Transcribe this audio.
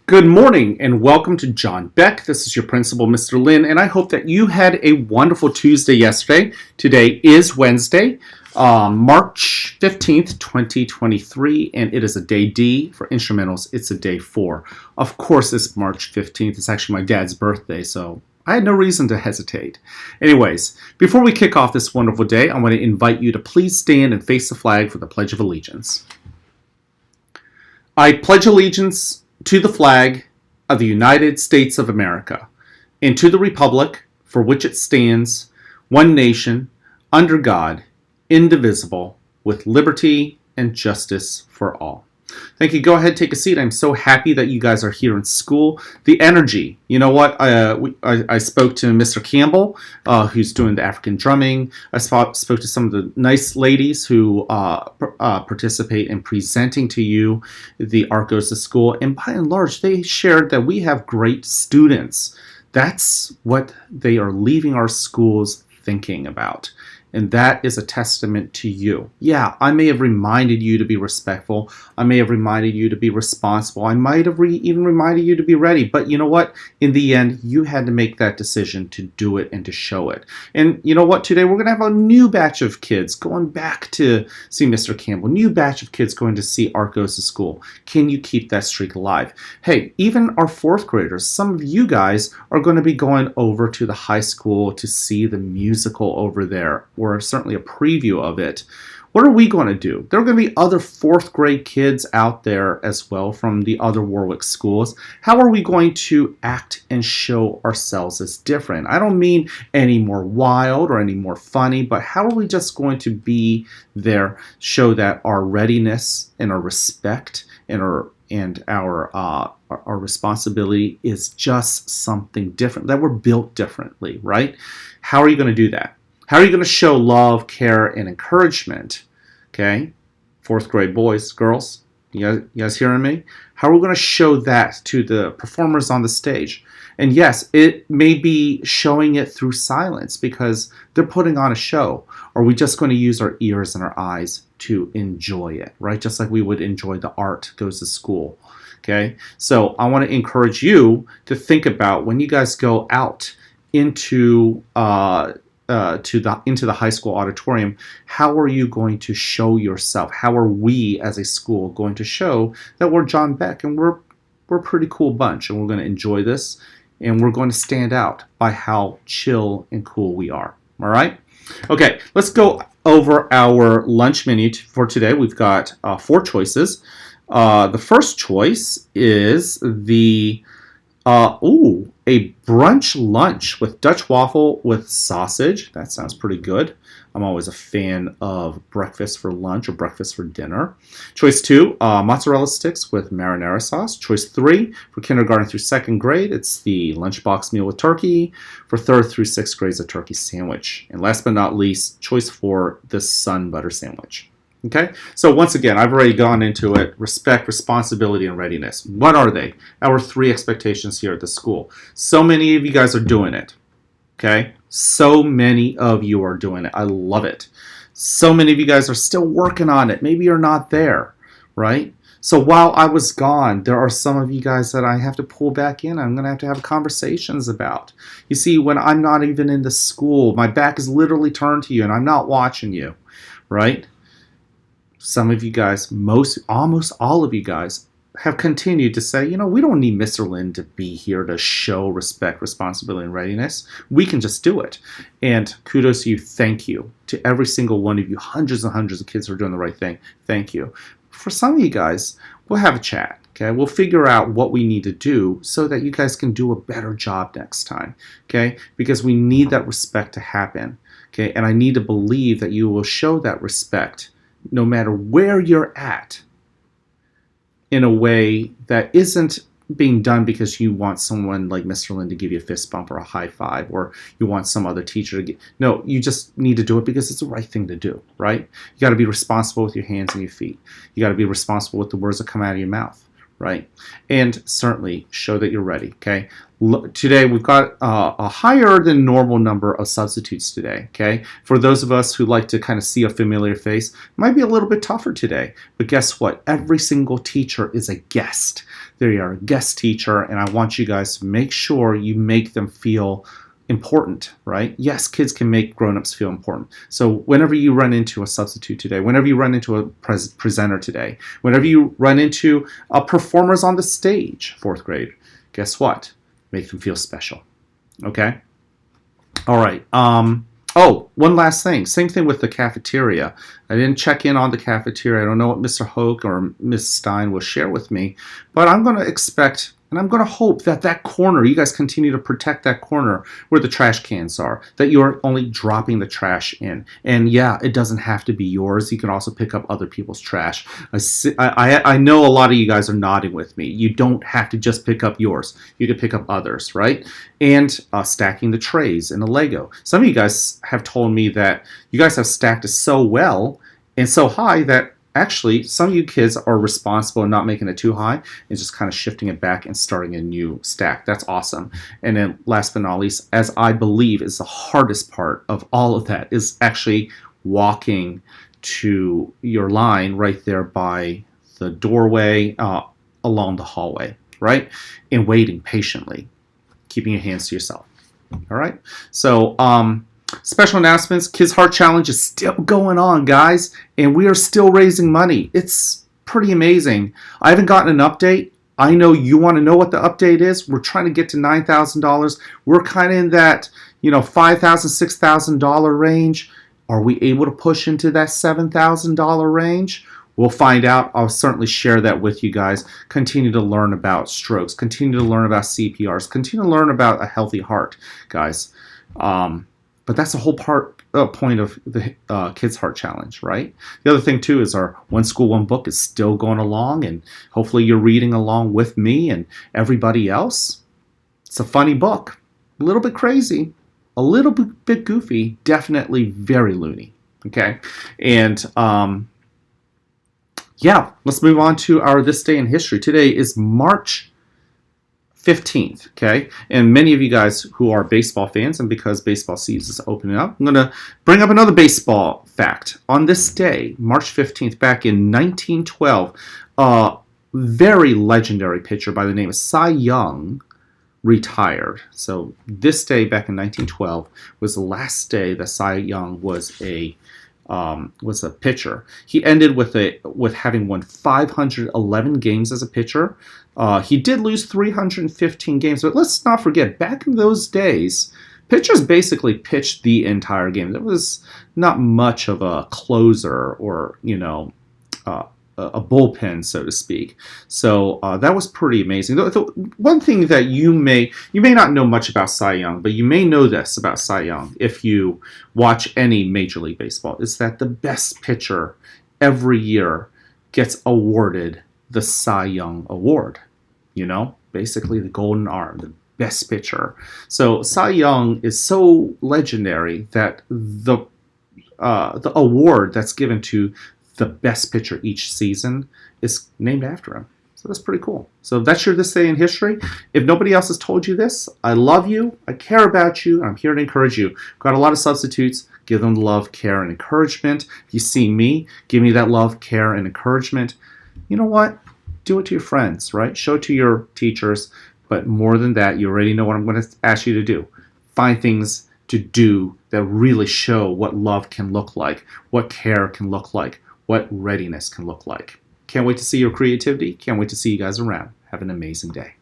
Good morning and welcome to John Beck. This is your principal, Mr. Lin, and I hope that you had a wonderful Tuesday yesterday. Today is Wednesday, March 15th, 2023, and it is a day D. For instrumentals, it's a day 4. Of course, it's March 15th. It's actually my dad's birthday, so I had no reason to hesitate. Anyways, before we kick off this wonderful day, I want to invite you to please stand and face the flag for the Pledge of Allegiance. I pledge allegiance to the flag of the United States of America, and to the republic for which it stands, one nation, under God, indivisible, with liberty and justice for all. Thank you. Go ahead, take a seat. I'm so happy that you guys are here in school. The energy, you know what? I spoke to Mr. Campbell, who's doing the African drumming. I spoke to some of the nice ladies who participate in presenting to you the Art Goes to School. And by and large, they shared that we have great students. That's what they are leaving our schools thinking about. And that is a testament to you. Yeah, I may have reminded you to be respectful. I may have reminded you to be responsible. I might have even reminded you to be ready. But you know what? In the end, you had to make that decision to do it and to show it. And you know what? Today we're going to have a new batch of kids going back to see Mr. Campbell. New batch of kids going to see Art Goes to School. Can you keep that streak alive? Hey, even our 4th graders, some of you guys are going to be going over to the high school to see the musical over there, or certainly a preview of it. What are we going to do? There are going to be other 4th grade kids out there as well from the other Warwick schools. How are we going to act and show ourselves as different? I don't mean any more wild or any more funny, but how are we just going to be there, show that our readiness and our respect and our responsibility is just something different, that we're built differently, right? How are you going to do that? How are you going to show love, care, and encouragement? Okay, 4th grade boys, girls, you guys hearing me? How are we going to show that to the performers on the stage? And yes, it may be showing it through silence because they're putting on a show. Or are we just going to use our ears and our eyes to enjoy it, right? Just like we would enjoy the Art Goes to School. Okay, so I want to encourage you to think about when you guys go out into the high school auditorium, how are you going to show yourself? How are we as a school going to show that we're John Beck and we're a pretty cool bunch and we're going to enjoy this and we're going to stand out by how chill and cool we are. All right? Okay, let's go over our lunch menu for today. We've got 4 choices. The first choice is a brunch lunch with Dutch waffle with sausage. That sounds pretty good. I'm always a fan of breakfast for lunch or breakfast for dinner. Choice 2, mozzarella sticks with marinara sauce. Choice 3, for kindergarten through 2nd grade, it's the lunchbox meal with turkey. For 3rd through 6th grade, it's a turkey sandwich. And last but not least, choice 4, the sun butter sandwich. Okay, so once again, I've already gone into it. Respect, responsibility, and readiness. What are they? Our 3 expectations here at the school. So many of you guys are doing it. Okay, so many of you are doing it. I love it. So many of you guys are still working on it. Maybe you're not there, right? So while I was gone, there are some of you guys that I have to pull back in. I'm going to have conversations about. You see, when I'm not even in the school, my back is literally turned to you and I'm not watching you, right? Some of you guys, almost all of you guys, have continued to say, you know, we don't need Mr. Lin to be here to show respect, responsibility, and readiness. We can just do it. And kudos to you. Thank you to every single one of you. Hundreds and hundreds of kids who are doing the right thing. Thank you. For some of you guys, we'll have a chat. Okay, we'll figure out what we need to do so that you guys can do a better job next time. Okay, because we need that respect to happen. Okay, and I need to believe that you will show that respect no matter where you're at, in a way that isn't being done because you want someone like Mr. Lin to give you a fist bump or a high five, or you want some other teacher to get. No, you just need to do it because it's the right thing to do, right? You got to be responsible with your hands and your feet. You got to be responsible with the words that come out of your mouth, right? And certainly show that you're ready, okay? Today we've got a higher than normal number of substitutes today, okay? For those of us who like to kind of see a familiar face, it might be a little bit tougher today, but guess what? Every single teacher is a guest. They are a guest teacher, and I want you guys to make sure you make them feel important, right? Yes, kids can make grown-ups feel important. So whenever you run into a substitute today, whenever you run into a presenter today, whenever you run into performers on the stage, fourth grade, guess what? Make them feel special, okay? All right. Oh, one last thing. Same thing with the cafeteria. I didn't check in on the cafeteria. I don't know what Mr. Hoke or Miss Stein will share with me, but I'm going to expect and I'm going to hope that that corner, you guys continue to protect that corner where the trash cans are, that you're only dropping the trash in. And yeah, it doesn't have to be yours. You can also pick up other people's trash. I know a lot of you guys are nodding with me. You don't have to just pick up yours. You can pick up others, right? And stacking the trays in a Lego. Some of you guys have told me that you guys have stacked it so well and so high that actually, some of you kids are responsible in not making it too high and just kind of shifting it back and starting a new stack. That's awesome. And then last but not least, as I believe is the hardest part of all of that, is actually walking to your line right there by the doorway along the hallway, right? And waiting patiently, keeping your hands to yourself. All right? So, special announcements, Kids Heart Challenge is still going on, guys, and we are still raising money. It's pretty amazing. I haven't gotten an update. I know you want to know what the update is. We're trying to get to $9,000. We're kind of in that, $5,000, $6,000 range. Are we able to push into that $7,000 range? We'll find out. I'll certainly share that with you guys. Continue to learn about strokes. Continue to learn about CPRs. Continue to learn about a healthy heart, guys. But that's the whole point of the Kids Heart Challenge, right? The other thing, too, is our One School, One Book is still going along, and hopefully you're reading along with me and everybody else. It's a funny book, a little bit crazy, a little bit goofy, definitely very loony, okay? And, yeah, let's move on to our This Day in History. Today is March 15th, okay? And many of you guys who are baseball fans, and because baseball season is opening up, I'm going to bring up another baseball fact. On this day, March 15th, back in 1912, a very legendary pitcher by the name of Cy Young retired. So this day back in 1912 was the last day that Cy Young was a pitcher. He ended with having won 511 games as a pitcher. He did lose 315 games, but let's not forget, back in those days, pitchers basically pitched the entire game. There was not much of a closer or, a bullpen, so to speak. So that was pretty amazing. The one thing that you may not know much about Cy Young, but you may know this about Cy Young if you watch any Major League Baseball, is that the best pitcher every year gets awarded the Cy Young Award. Basically the golden arm, the best pitcher. So Cy Young is so legendary that the award that's given to the best pitcher each season is named after him. So that's pretty cool. So that's your This Day in History. If nobody else has told you this, I love you. I care about you. I'm here to encourage you. Got a lot of substitutes. Give them love, care, and encouragement. If you see me, give me that love, care, and encouragement. You know what? Do it to your friends, right? Show it to your teachers. But more than that, you already know what I'm going to ask you to do. Find things to do that really show what love can look like, what care can look like, what readiness can look like. Can't wait to see your creativity. Can't wait to see you guys around. Have an amazing day.